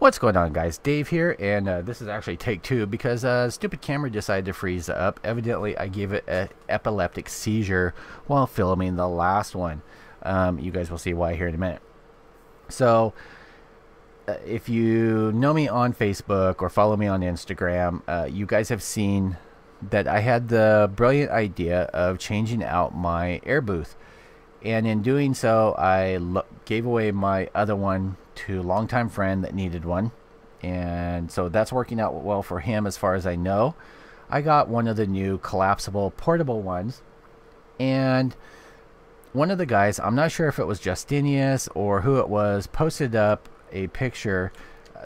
What's going on, guys? Dave here, and this is actually take two because stupid camera decided to freeze up. Evidently, I gave it an epileptic seizure while filming the last one. You guys will see why here in a minute. So, if you know me on Facebook or follow me on Instagram, you guys have seen that I had the brilliant idea of changing out my air booth. And in doing so, I gave away my other one to a longtime friend that needed one. And so that's working out well for him as far as I know. I got one of the new collapsible portable ones. And one of the guys, I'm not sure if it was Justinius or who it was, posted up a picture.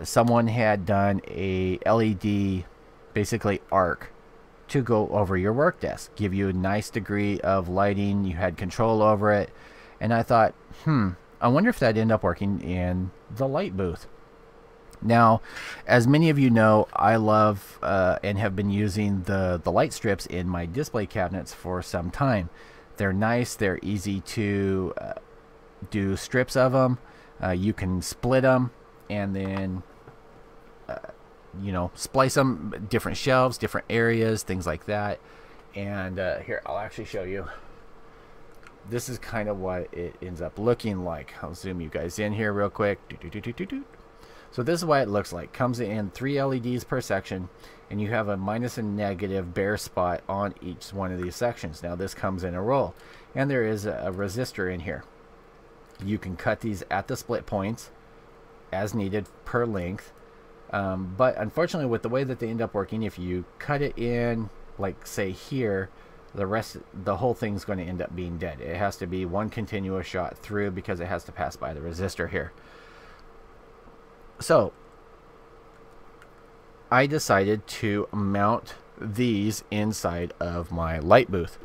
Someone had done a LED, basically arc, to go over your work desk, give you a nice degree of lighting. You had control over it, and I thought, I wonder if that ended up working in the light booth. Now, as many of you know, I love and have been using the light strips in my display cabinets for some time. They're nice, they're easy to do strips of them. You can split them and then you know, splice them, different shelves, different areas, things like that. And here, I'll actually show you. This is kind of what it ends up looking like. I'll zoom you guys in here real quick. So this is what it looks like. Comes in 3 LEDs per section, and you have a minus and negative bare spot on each one of these sections. Now this comes in a roll, and there is a resistor in here. You can cut these at the split points as needed per length. But unfortunately, with the way that they end up working, if you cut it in, like say here, the whole thing's going to end up being dead. It has to be one continuous shot through because it has to pass by the resistor here. So I decided to mount these inside of my light booth.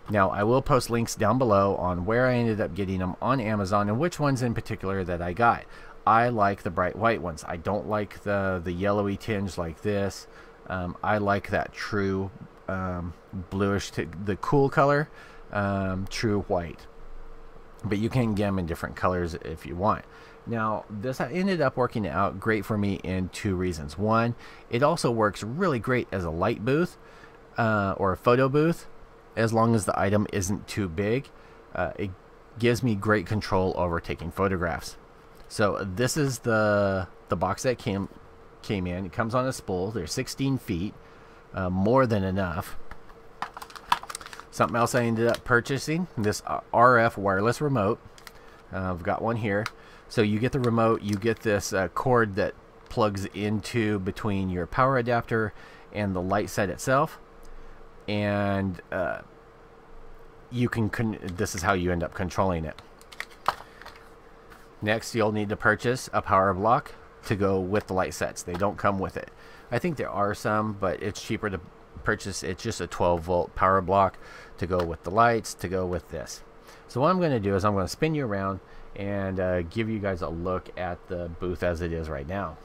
Now, I will post links down below on where I ended up getting them on Amazon and which ones in particular that I got. I like the bright white ones. I don't like the yellowy tinge like this. I like that true bluish, the cool color, true white. But you can get them in different colors if you want. Now, this ended up working out great for me in 2 reasons. One, it also works really great as a light booth or a photo booth, as long as the item isn't too big. It gives me great control over taking photographs. So this is the box that came in. It comes on a spool. They're 16 feet, more than enough. Something else I ended up purchasing, this RF wireless remote. I've got one here. So you get the remote, you get this cord that plugs into between your power adapter and the light set itself. And you can, this is how you end up controlling it. Next, you'll need to purchase a power block to go with the light sets. They don't come with it. I think there are some, but it's cheaper to purchase. It's just a 12-volt power block to go with the lights, to go with this. So what I'm going to do is I'm going to spin you around and give you guys a look at the booth as it is right now.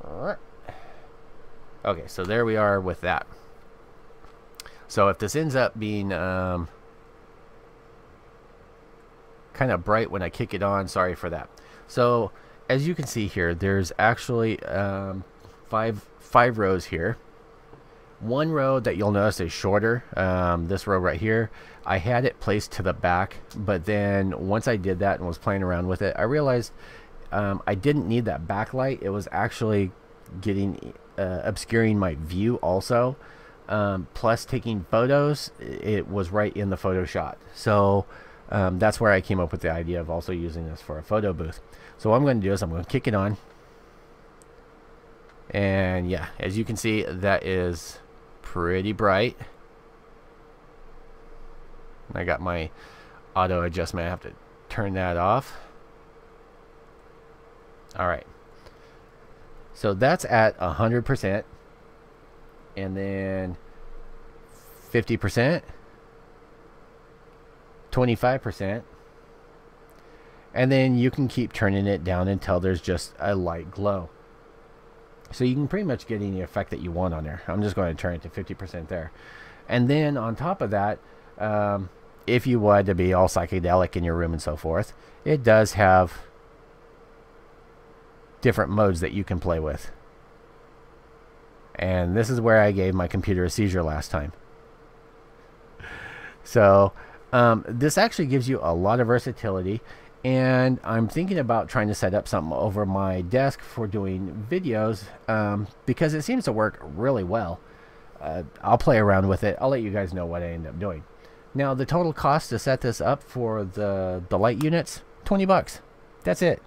Alright. Okay, so there we are with that. So if this ends up being kind of bright when I kick it on, sorry for that. So as you can see here, there's actually five rows here. One row that you'll notice is shorter. This row right here, I had it placed to the back, but then once I did that and was playing around with it, I realized I didn't need that backlight. It was actually getting obscuring my view also. Plus taking photos, it was right in the photo shot. So that's where I came up with the idea of also using this for a photo booth. So what I'm going to do is I'm going to kick it on. And yeah, as you can see, that is pretty bright. I got my auto adjustment. I have to turn that off. Alright. So that's at 100%. And then 50%. 25%, and then you can keep turning it down until there's just a light glow. So you can pretty much get any effect that you want on there. I'm just going to turn it to 50% there. And then on top of that, if you wanted to be all psychedelic in your room and so forth, it does have different modes that you can play with. And this is where I gave my computer a seizure last time. So this actually gives you a lot of versatility, and I'm thinking about trying to set up something over my desk for doing videos, because it seems to work really well. I'll play around with it. I'll let you guys know what I end up doing. Now, the total cost to set this up for the light units, $20. That's it.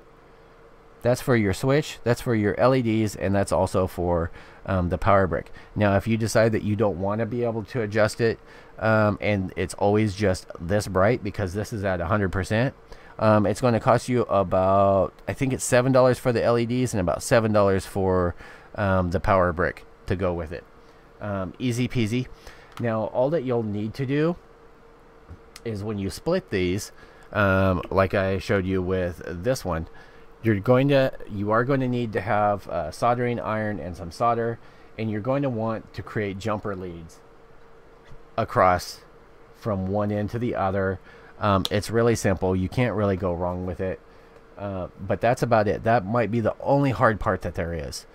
That's for your switch, that's for your LEDs, and that's also for the power brick. Now, if you decide that you don't want to be able to adjust it, and it's always just this bright because this is at 100%, it's going to cost you about, I think it's $7 for the LEDs and about $7 for the power brick to go with it. Easy peasy. Now, all that you'll need to do is when you split these, like I showed you with this one, you are going to need to have soldering iron and some solder, and you're going to want to create jumper leads across from one end to the other. It's really simple. You can't really go wrong with it. But that's about it. That might be the only hard part that there is.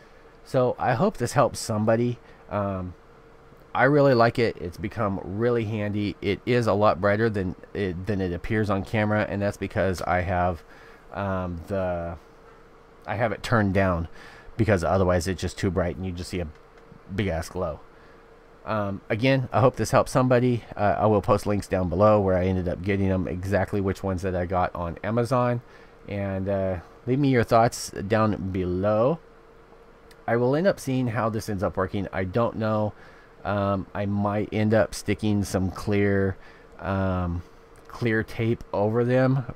So I hope this helps somebody. I really like it. It's become really handy. It is a lot brighter than it appears on camera, and that's because I have I have it turned down, because otherwise it's just too bright and you just see a big ass glow. Again, I hope this helps somebody. I will post links down below where I ended up getting them, exactly which ones that I got on Amazon, and leave me your thoughts down below. I will end up seeing how this ends up working. I don't know. I might end up sticking some clear tape over them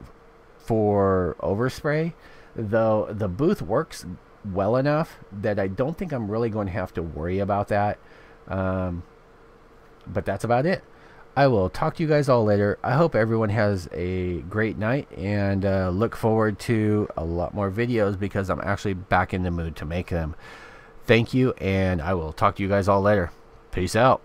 for overspray, though the booth works well enough that I don't think I'm really going to have to worry about that. But that's about it. I will talk to you guys all later. I hope everyone has a great night, and look forward to a lot more videos because I'm actually back in the mood to make them. Thank you, and I will talk to you guys all later. Peace out.